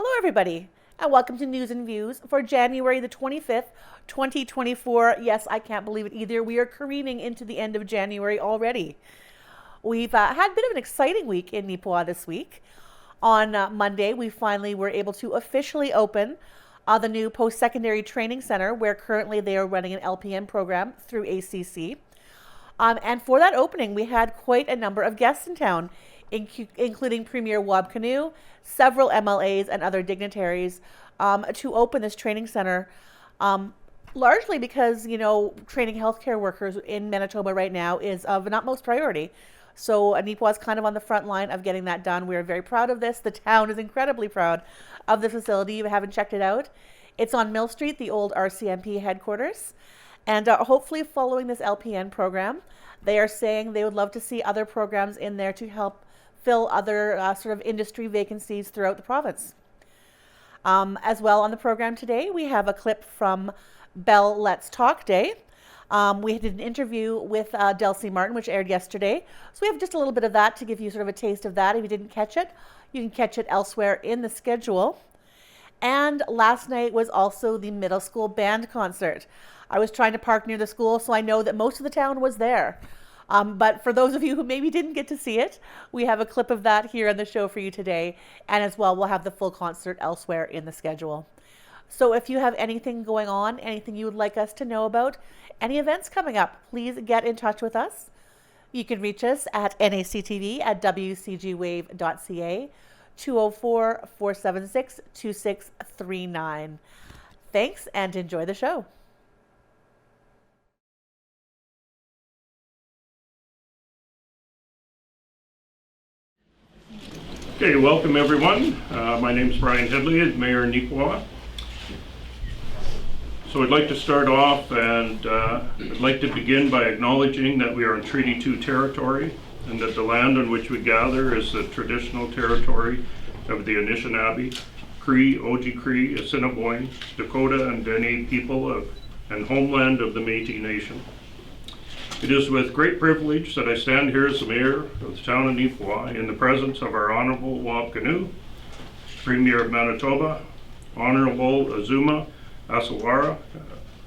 Hello, everybody, and welcome to News and Views for January the 25th, 2024. Yes, I can't believe it either. We are careening into the end of January already. We've had a bit of an exciting week in Neepawa this week. On Monday, we finally were able to officially open the new post-secondary training center, where currently they are running an LPN program through ACC. And for that opening, we had quite a number of guests in town, including Premier Wab Canoe, several MLAs, and other dignitaries to open this training center, largely because, training healthcare workers in Manitoba right now is of an utmost priority. So Neepawa is kind of on the front line of getting that done. We are very proud of this. The town is incredibly proud of the facility. If you haven't checked it out, it's on Mill Street, the old RCMP headquarters. And hopefully following this LPN program, they are saying they would love to see other programs in there to help fill other sort of industry vacancies throughout the province. As well on the program today, we have a clip from Bell Let's Talk Day. We did an interview with Delsie Martin, which aired yesterday. So we have just a little bit of that to give you sort of a taste of that. If you didn't catch it, you can catch it elsewhere in the schedule. And last night was also the middle school band concert. I was trying to park near the school, so I know that most of the town was there. But for those of you who maybe didn't get to see it, we have a clip of that here on the show for you today. And as well, we'll have the full concert elsewhere in the schedule. So if you have anything going on, anything you would like us to know about, any events coming up, please get in touch with us. You can reach us at nactv@wcgwave.ca, 204-476-2639. Thanks and enjoy the show. Okay, welcome everyone. My name is Brian Headley, Mayor of Neepawa. So I'd like to start off and I'd like to begin by acknowledging that we are in Treaty 2 territory and that the land on which we gather is the traditional territory of the Anishinaabe, Cree, Oji-Cree, Assiniboine, Dakota, and Dene people and homeland of the Métis Nation. It is with great privilege that I stand here as the Mayor of the town of Neepawa in the presence of our Honorable Wab Canoe, Premier of Manitoba, Honorable Azuma Asawara,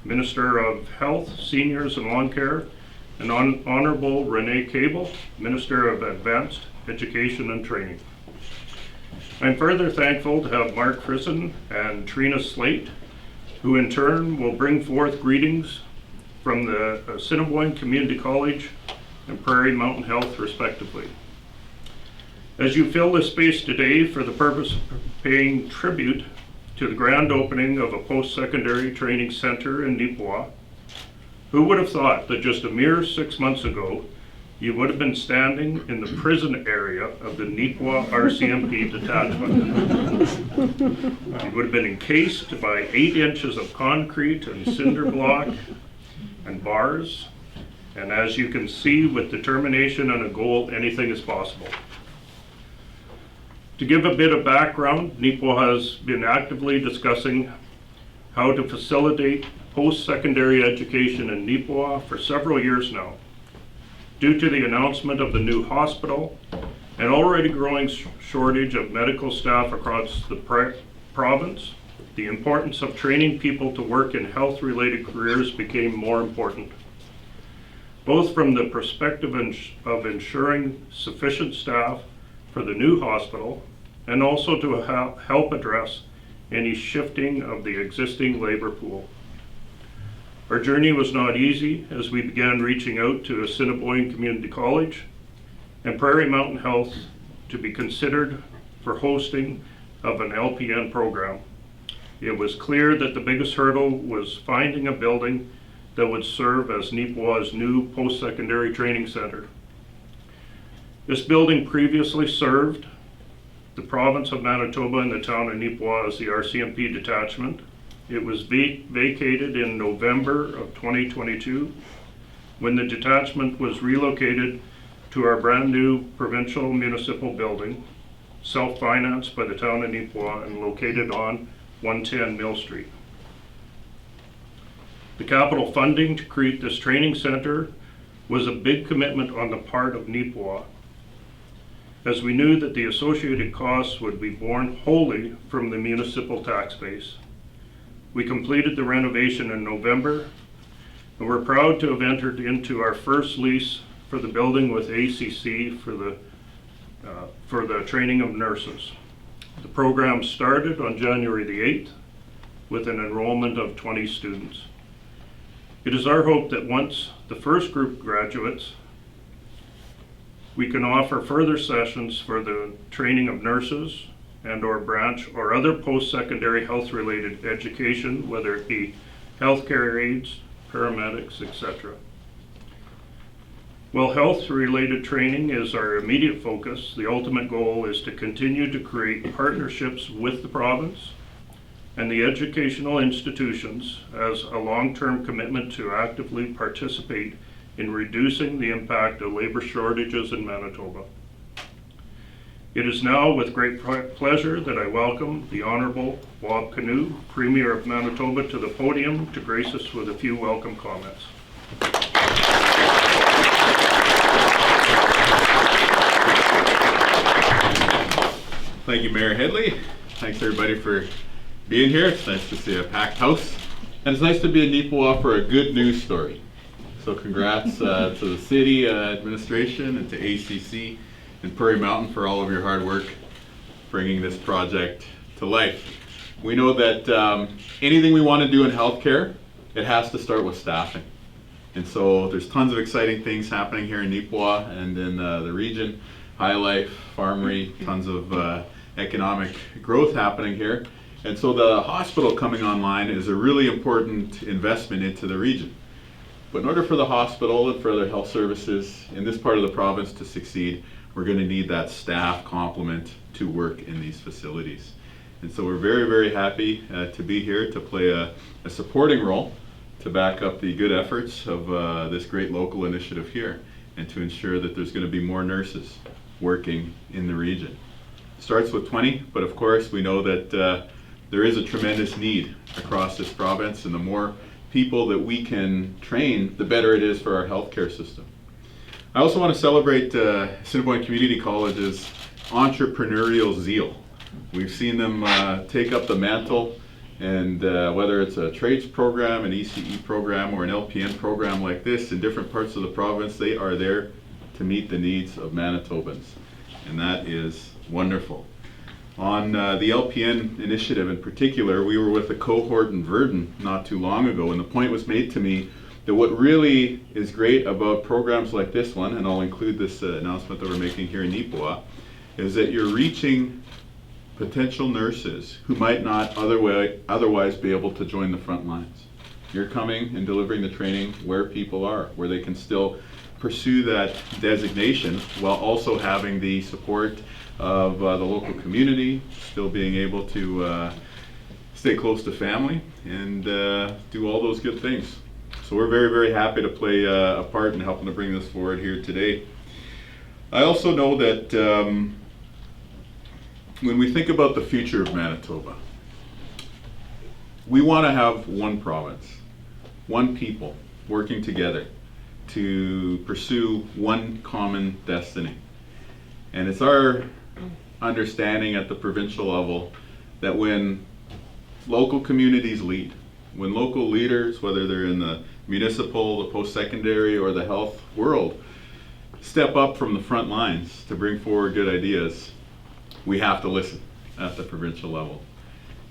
Minister of Health, Seniors and Lawn Care, and Honorable Renee Cable, Minister of Advanced Education and Training. I'm further thankful to have Mark Frisson and Trina Slate, who in turn will bring forth greetings from the Assiniboine Community College and Prairie Mountain Health, respectively. As you fill this space today for the purpose of paying tribute to the grand opening of a post-secondary training center in Neepawa, who would have thought that just a mere 6 months ago, you would have been standing in the prison area of the Neepawa RCMP detachment. You would have been encased by 8 inches of concrete and cinder block and bars, and as you can see, with determination and a goal, anything is possible. To give a bit of background, Neepawa has been actively discussing how to facilitate post-secondary education in Neepawa for several years now. Due to the announcement of the new hospital and already growing shortage of medical staff across the province, the importance of training people to work in health-related careers became more important, both from the perspective of ensuring sufficient staff for the new hospital and also to help address any shifting of the existing labor pool. Our journey was not easy as we began reaching out to Assiniboine Community College and Prairie Mountain Health to be considered for hosting of an LPN program. It was clear that the biggest hurdle was finding a building that would serve as Neepawa's new post-secondary training center. This building previously served the province of Manitoba and the town of Neepawa as the RCMP detachment. It was vacated in November of 2022 when the detachment was relocated to our brand new provincial municipal building, self-financed by the town of Neepawa and located on 110 Mill Street. The capital funding to create this training center was a big commitment on the part of Neepawa. as we knew that the associated costs would be borne wholly from the municipal tax base. We completed the renovation in November, and we're proud to have entered into our first lease for the building with ACC for the training of nurses. The program started on January the 8th with an enrollment of 20 students. It is our hope that once the first group graduates, we can offer further sessions for the training of nurses and/or branch or other post-secondary health-related education, whether it be healthcare aides, paramedics, etc. While health-related training is our immediate focus, the ultimate goal is to continue to create partnerships with the province and the educational institutions as a long-term commitment to actively participate in reducing the impact of labor shortages in Manitoba. It is now with great pleasure that I welcome the Honourable Bob Canoe, Premier of Manitoba, to the podium to grace us with a few welcome comments. Thank you, Mayor Headley. Thanks everybody for being here. It's nice to see a packed house. And it's nice to be in Neepawa for a good news story. So congrats to the city administration and to ACC and Prairie Mountain for all of your hard work bringing this project to life. We know that anything we want to do in healthcare, it has to start with staffing. And so there's tons of exciting things happening here in Neepawa and in the region. High life, farmery, tons of economic growth happening here. And so the hospital coming online is a really important investment into the region. But in order for the hospital and for other health services in this part of the province to succeed, we're going to need that staff complement to work in these facilities. And so we're very, very happy to be here to play a supporting role to back up the good efforts of this great local initiative here and to ensure that there's going to be more nurses working in the region. It starts with 20, but of course we know that there is a tremendous need across this province, and the more people that we can train, the better it is for our healthcare system. I also want to celebrate Assiniboine Community College's entrepreneurial zeal. We've seen them take up the mantle, and whether it's a trades program, an ECE program, or an LPN program like this in different parts of the province, they are there to meet the needs of Manitobans, and that is wonderful. On the LPN initiative in particular, we were with a cohort in Verdun not too long ago, and the point was made to me that what really is great about programs like this one, and I'll include this announcement that we're making here in Neepawa, is that you're reaching potential nurses who might not otherwise be able to join the front lines. You're coming and delivering the training where people are, where they can still pursue that designation while also having the support of the local community, still being able to stay close to family and do all those good things. So we're very, very happy to play a part in helping to bring this forward here today. I also know that when we think about the future of Manitoba, we want to have one province, one people working together to pursue one common destiny. And it's our understanding at the provincial level that when local communities lead, when local leaders, whether they're in the municipal, the post-secondary, or the health world, step up from the front lines to bring forward good ideas, we have to listen at the provincial level.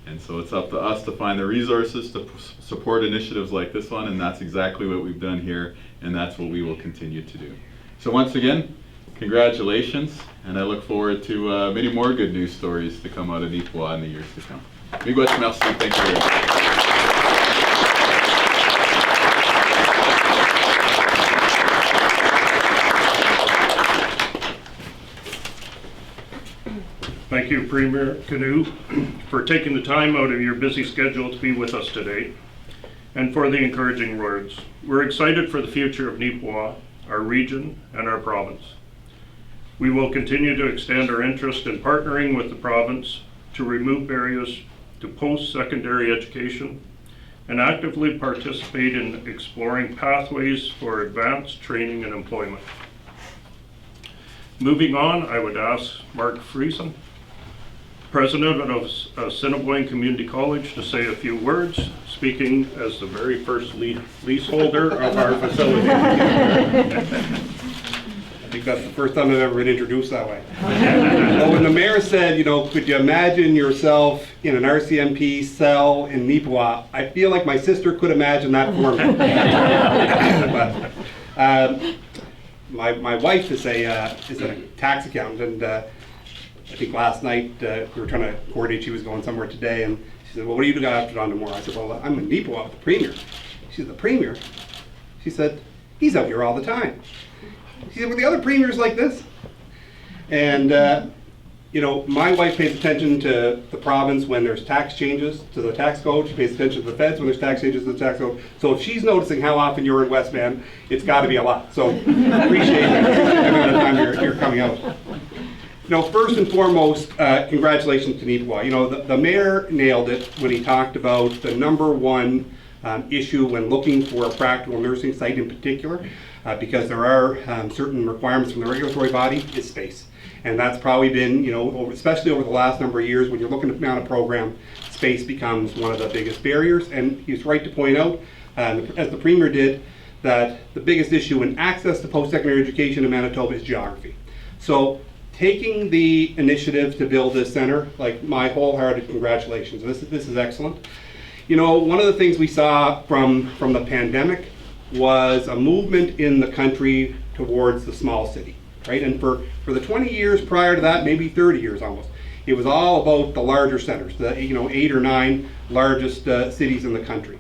And so it's up to us to find the resources to support initiatives like this one, and that's exactly what we've done here, and that's what we will continue to do. So once again, congratulations, and I look forward to many more good news stories to come out of Neepawa in the years to come. Miigwech merci, thank you very much. Thank you, Premier Canoe, for taking the time out of your busy schedule to be with us today, and for the encouraging words. We're excited for the future of Neepawa, our region, and our province. We will continue to extend our interest in partnering with the province to remove barriers to post-secondary education and actively participate in exploring pathways for advanced training and employment. Moving on, I would ask Mark Friesen, President of Assiniboine Community College, to say a few words, speaking as the very first leaseholder of our facility. I think that's the first time I've ever been introduced that way. Well, when the mayor said, you know, could you imagine yourself in an RCMP cell in Neepawa, I feel like my sister could imagine that for me. But, my wife is a tax accountant, and I think last night we were trying to coordinate. She was going somewhere today, and she said, "Well, what are you doing after on tomorrow?" I said, "Well, I'm in Neepawa with the premier." She said, "The premier?" She said, "He's out here all the time." She said, "Were the other premiers like this?" And you know, my wife pays attention to the province when there's tax changes to the tax code. She pays attention to the feds when there's tax changes to the tax code. So if she's noticing how often you're in West Van, it's got to be a lot. So appreciate every time you're coming out. You know, first and foremost, congratulations to Neepawa. You know, the mayor nailed it when he talked about the #1 issue when looking for a practical nursing site in particular, because there are certain requirements from the regulatory body, is space. And that's probably been, you know, especially over the last number of years, when you're looking to mount a program, space becomes one of the biggest barriers. And he's right to point out, as the Premier did, that the biggest issue in access to post-secondary education in Manitoba is geography. So taking the initiative to build this center, like, my wholehearted congratulations. This is excellent. You know, one of the things we saw from the pandemic was a movement in the country towards the small city. Right, and for the 20 years prior to that, maybe 30 years almost, it was all about the larger centers, the 8 or 9 largest cities in the country.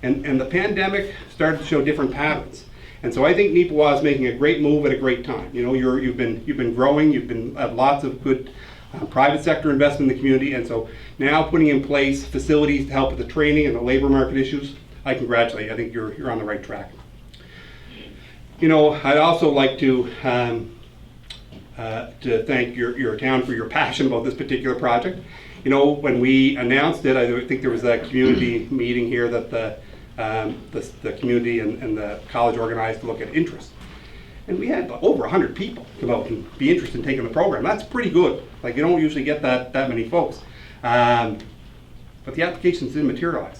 And the pandemic started to show different patterns. And so I think Neepawa is making a great move at a great time. You know, you've been growing, you've had lots of good private sector investment in the community, and so now putting in place facilities to help with the training and the labor market issues, I congratulate you. I think you're on the right track. You know, I'd also like to thank your town for your passion about this particular project. You know, when we announced it, I think there was a community meeting here that the community and the college organized to look at interest. And we had over 100 people come out and be interested in taking the program. That's pretty good. Like, you don't usually get that many folks. But the applications didn't materialize.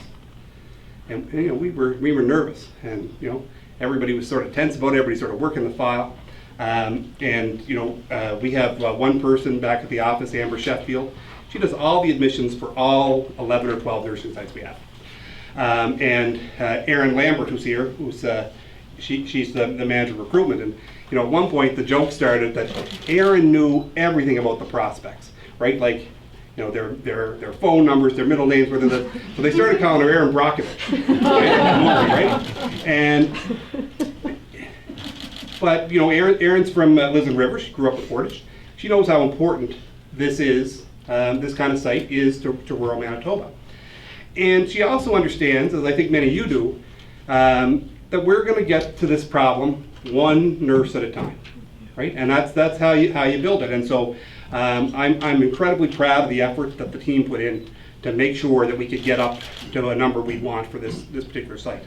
And you know, we were nervous, and you know, everybody was sort of tense about it, everybody sort of working the file. And you know, we have one person back at the office, Amber Sheffield. She does all the admissions for all 11 or 12 nursing sites we have. And Erin Lambert, who's here, she's the manager of recruitment. And you know, at one point the joke started that Erin knew everything about the prospects, right? Like, you know, their phone numbers, their middle names, so they started calling her Erin Brockovich, right? And but you know, Erin's from lives in River. She grew up with Portage. She knows how important this is. This kind of site is to rural Manitoba, and she also understands, as I think many of you do, that we're going to get to this problem one nurse at a time, right? And that's how you build it. And so I'm incredibly proud of the effort that the team put in to make sure that we could get up to a number we want for this particular site.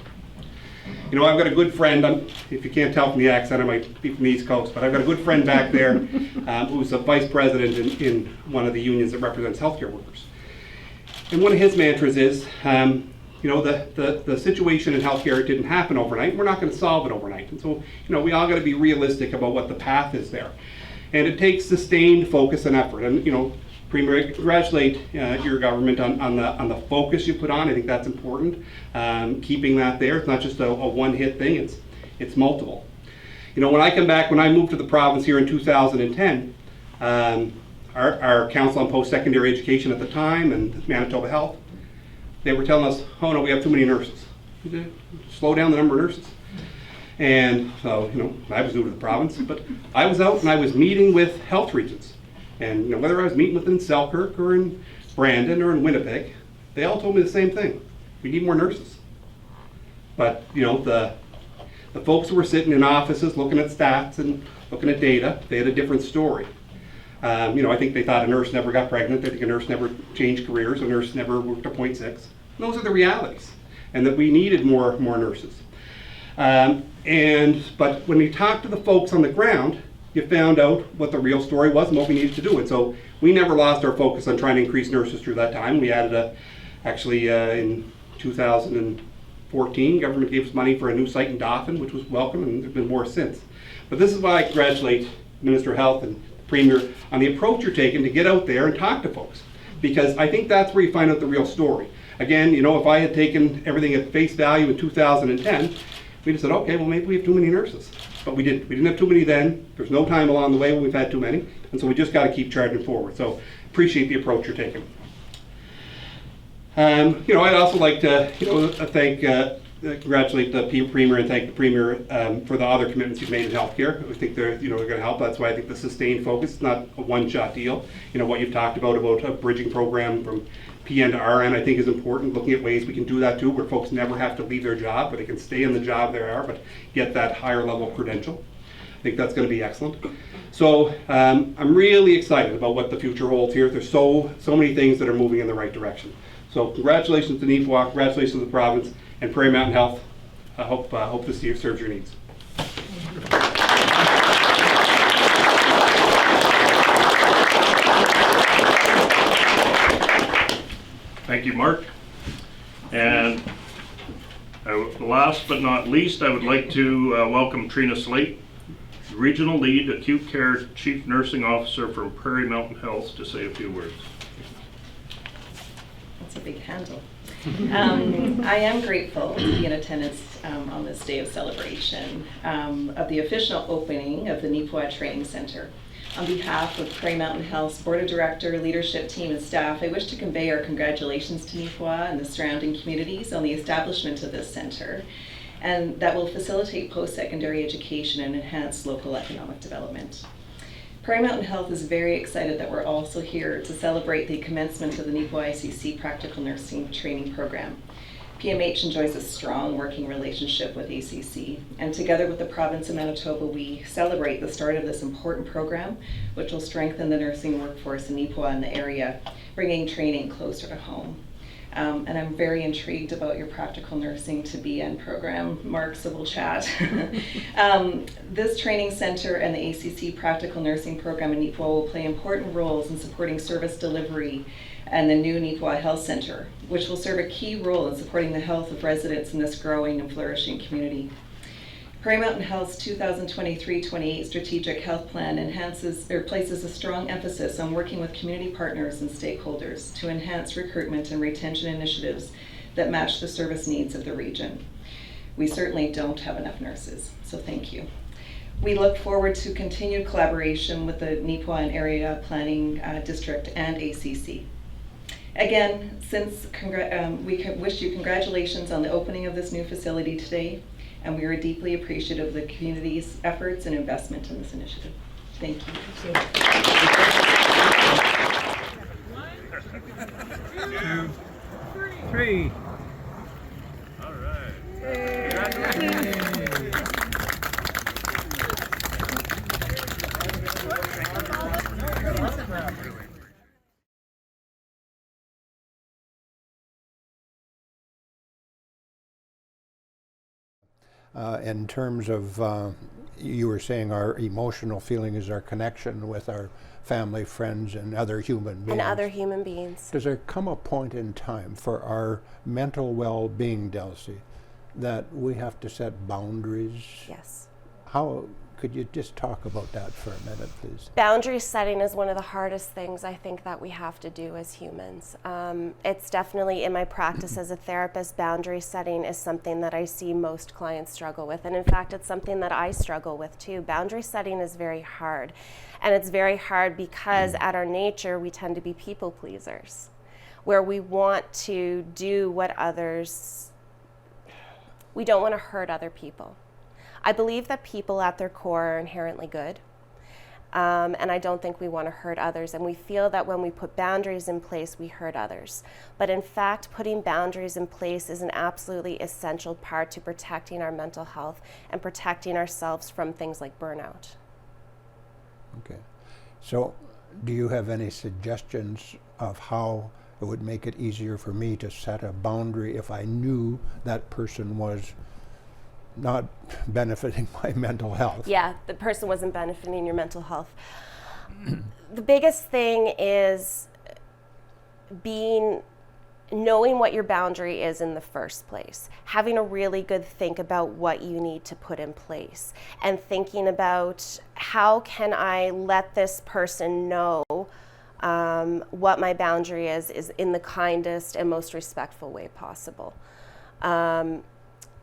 You know, I've got a good friend, if you can't tell from the accent, I might be from the East Coast, but I've got a good friend back there who's a vice president in one of the unions that represents healthcare workers. And one of his mantras is, you know, the situation in healthcare didn't happen overnight. We're not going to solve it overnight. And so, you know, we all got to be realistic about what the path is there. And it takes sustained focus and effort. And, you know, Premier, congratulate your government on the focus you put on. I think that's important. Keeping that there. It's not just a one-hit thing. It's multiple. You know, when I moved to the province here in 2010, our Council on Post-Secondary Education at the time and Manitoba Health, they were telling us, oh no, we have too many nurses. Slow down the number of nurses. And so, you know, I was new to the province, but I was out and I was meeting with health regions. And you know, whether I was meeting with in Selkirk or in Brandon or in Winnipeg, they all told me the same thing. We need more nurses. But you know, the folks who were sitting in offices looking at stats and looking at data, they had a different story. You know, I think they thought a nurse never got pregnant. They think a nurse never changed careers. A nurse never worked a .6. Those are the realities, and that we needed more nurses. But when we talked to the folks on the ground, you found out what the real story was and what we needed to do. And so we never lost our focus on trying to increase nurses through that time. We added actually in 2014, government gave us money for a new site in Dauphin, which was welcome, and there's been more since. But this is why I congratulate Minister of Health and the Premier on the approach you're taking to get out there and talk to folks. Because I think that's where you find out the real story. Again, you know, if I had taken everything at face value in 2010, we'd have said, okay, well maybe we have too many nurses. But we didn't. We didn't have too many then. There's no time along the way when we've had too many. And so we just got to keep charging forward. So appreciate the approach you're taking. You know, I'd also like to, you know, congratulate the Premier and thank the Premier for the other commitments he's made in healthcare. I think they're, you know, they're going to help. That's why I think the sustained focus is not a one-shot deal. You know, what you've talked about a bridging program from PN to RN, I think is important. Looking at ways we can do that too, where folks never have to leave their job, but they can stay in the job they are, but get that higher level credential. I think that's going to be excellent. So I'm really excited about what the future holds here. There's so many things that are moving in the right direction. So congratulations to Neepawa, congratulations to the province, and Prairie Mountain Health. I hope this year serves your needs. Thank you, Mark. And last but not least, I would like to welcome Trina Slate, Regional Lead Acute Care Chief Nursing Officer from Prairie Mountain Health, to say a few words. That's a big handle. I am grateful to be in attendance on this day of celebration of the official opening of the Neepawa Training Center. On behalf of Prairie Mountain Health's Board of Director, leadership team, and staff, I wish to convey our congratulations to Neepawa and the surrounding communities on the establishment of this center, and that will facilitate post-secondary education and enhance local economic development. Prairie Mountain Health is very excited that we're also here to celebrate the commencement of the Neepawa ICC Practical Nursing Training Program. PMH enjoys a strong working relationship with ACC, and together with the province of Manitoba, we celebrate the start of this important program, which will strengthen the nursing workforce in Neepawa and the area, bringing training closer to home. And I'm very intrigued about your practical nursing to BN program, Mark, so we'll chat. This training center and the ACC practical nursing program in Neepawa will play important roles in supporting service delivery and the new Neepawa Health Center, which will serve a key role in supporting the health of residents in this growing and flourishing community. Prairie Mountain Health's 2023-28 Strategic Health Plan places a strong emphasis on working with community partners and stakeholders to enhance recruitment and retention initiatives that match the service needs of the region. We certainly don't have enough nurses, so thank you. We look forward to continued collaboration with the Neepawa and Area Planning District and ACC. Again, we wish you congratulations on the opening of this new facility today, and we are deeply appreciative of the community's efforts and investment in this initiative. Thank you. 1, 2, 3. All right. In terms of, you were saying our emotional feeling is our connection with our family, friends, and other human beings. And other human beings. Does there come a point in time for our mental well-being, Delsie, that we have to set boundaries? Yes. How could you just talk about that for a minute, please? Boundary setting is one of the hardest things I think that we have to do as humans. It's definitely in my practice as a therapist, boundary setting is something that I see most clients struggle with. And in fact, it's something that I struggle with too. Boundary setting is very hard. And it's very hard because at our nature, we tend to be people pleasers, where we want to do what others, we don't want to hurt other people. I believe that people at their core are inherently good, and I don't think we want to hurt others, and we feel that when we put boundaries in place, we hurt others. But in fact, putting boundaries in place is an absolutely essential part to protecting our mental health and protecting ourselves from things like burnout. Okay. So do you have any suggestions of how it would make it easier for me to set a boundary if I knew that person was not benefiting my mental health. Yeah, the person wasn't benefiting your mental health. The biggest thing is knowing what your boundary is in the first place, having a really good think about what you need to put in place, and thinking about how can I let this person know what my boundary is in the kindest and most respectful way possible.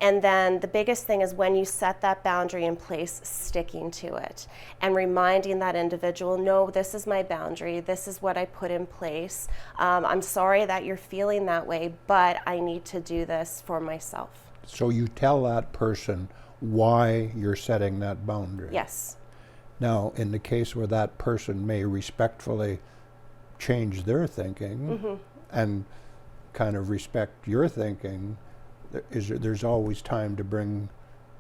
And then the biggest thing is when you set that boundary in place, sticking to it and reminding that individual, no, this is my boundary. This is what I put in place. I'm sorry that you're feeling that way, but I need to do this for myself. So you tell that person why you're setting that boundary. Yes. Now, in the case where that person may respectfully change their thinking and kind of respect your thinking, there's always time to bring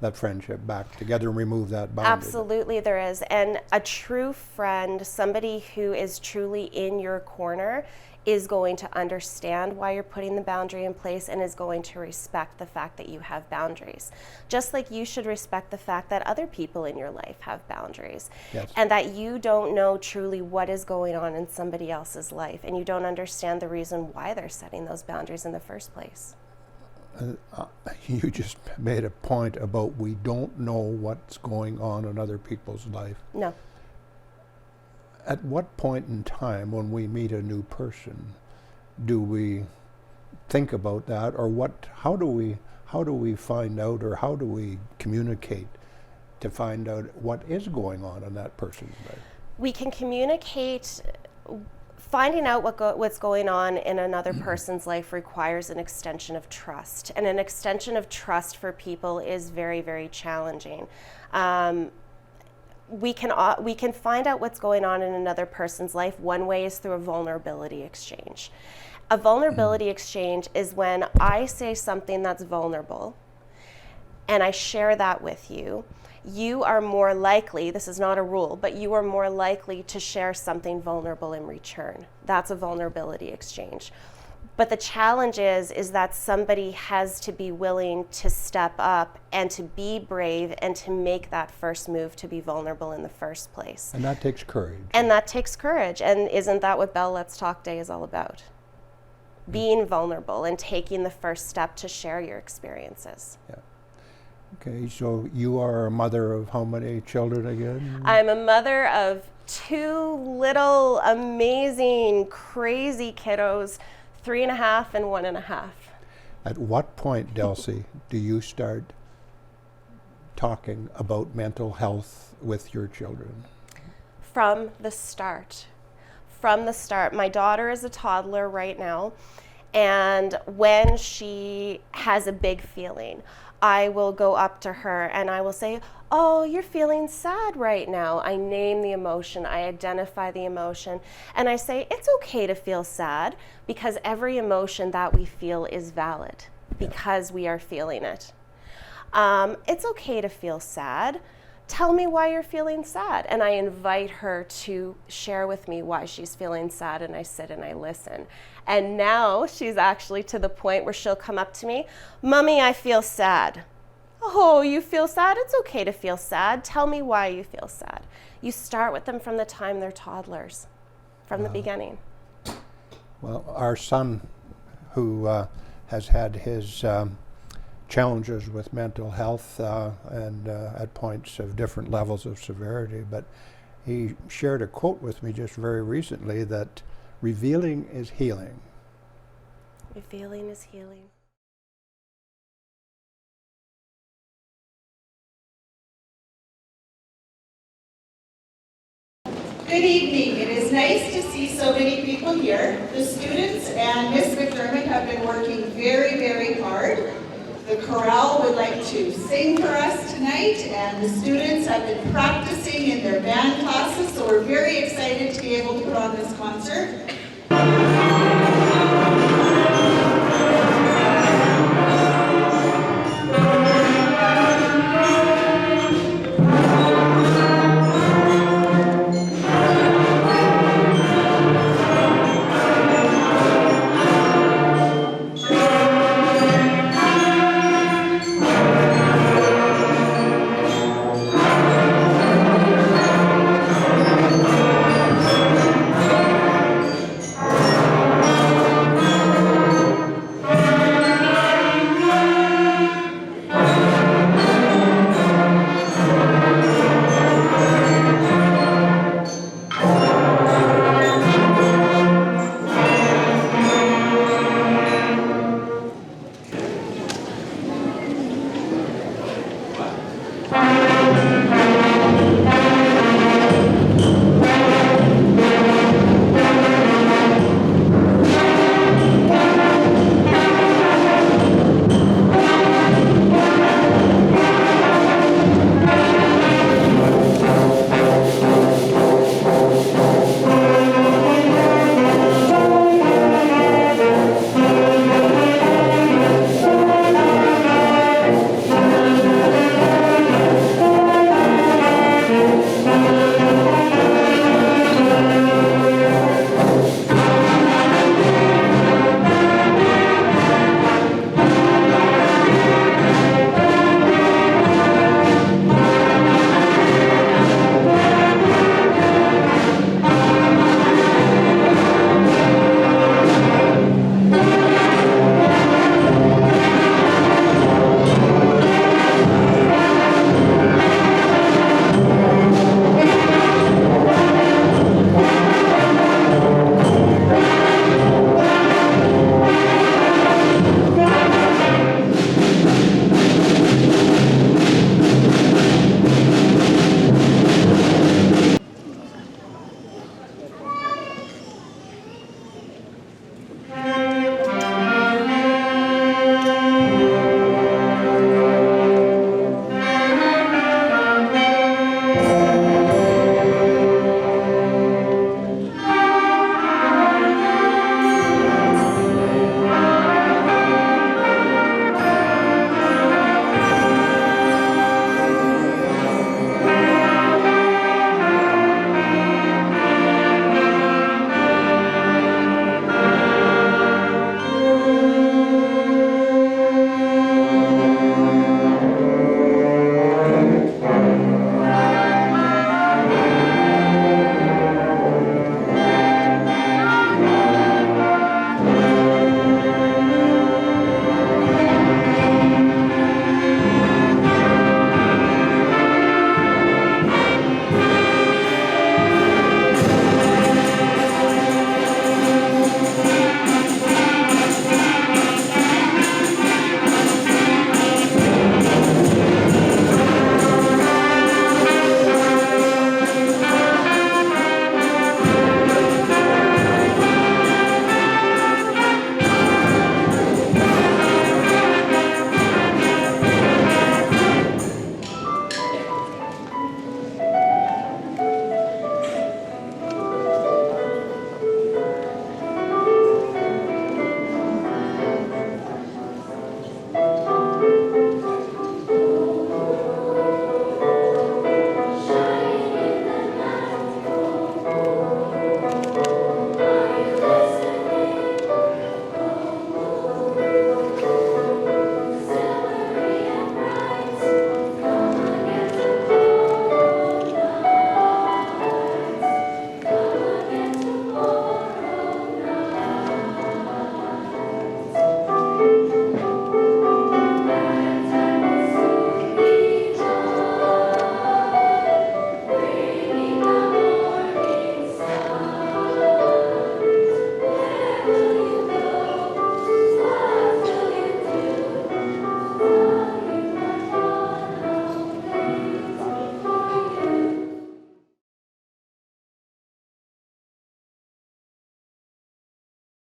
that friendship back together and remove that boundary. Absolutely there is. And a true friend, somebody who is truly in your corner, is going to understand why you're putting the boundary in place and is going to respect the fact that you have boundaries. Just like you should respect the fact that other people in your life have boundaries. Yes. And that you don't know truly what is going on in somebody else's life, and you don't understand the reason why they're setting those boundaries in the first place. You just made a point about we don't know what's going on in other people's life. No. At what point in time when we meet a new person do we think about that, or how do we find out, or how do we communicate to find out what is going on in that person's life? We can communicate. Finding out what's going on in another person's life requires an extension of trust, and an extension of trust for people is very, very challenging. We can find out what's going on in another person's life. One way is through a vulnerability exchange. A vulnerability exchange is when I say something that's vulnerable and I share that with you. You are more likely, this is not a rule, but you are more likely to share something vulnerable in return. That's a vulnerability exchange. But the challenge is that somebody has to be willing to step up and to be brave and to make that first move to be vulnerable in the first place. And that takes courage. And that takes courage. And isn't that what Bell Let's Talk Day is all about? Being vulnerable and taking the first step to share your experiences. Yeah. Okay, so you are a mother of how many children again? I'm a mother of 2 little, amazing, crazy kiddos, 3.5 and 1.5. At what point, Delsie, do you start talking about mental health with your children? From the start. From the start. My daughter is a toddler right now, and when she has a big feeling, I will go up to her and I will say, oh, you're feeling sad right now. I name the emotion, I identify the emotion, and I say, it's okay to feel sad, because every emotion that we feel is valid because we are feeling it. It's okay to feel sad. Tell me why you're feeling sad. And I invite her to share with me why she's feeling sad, and I sit and I listen. And now she's actually to the point where she'll come up to me, Mommy, I feel sad. Oh, you feel sad? It's okay to feel sad. Tell me why you feel sad. You start with them from the time they're toddlers, from the beginning. Well, our son, who has had his challenges with mental health and at points of different levels of severity, but he shared a quote with me just very recently that revealing is healing. Revealing is healing. Good evening. It is nice to see so many people here. The students and Ms. McDermott have been working very, very hard. The chorale would like to sing for us tonight, and the students have been practicing in their band classes, so we're very excited to be able to put on this concert.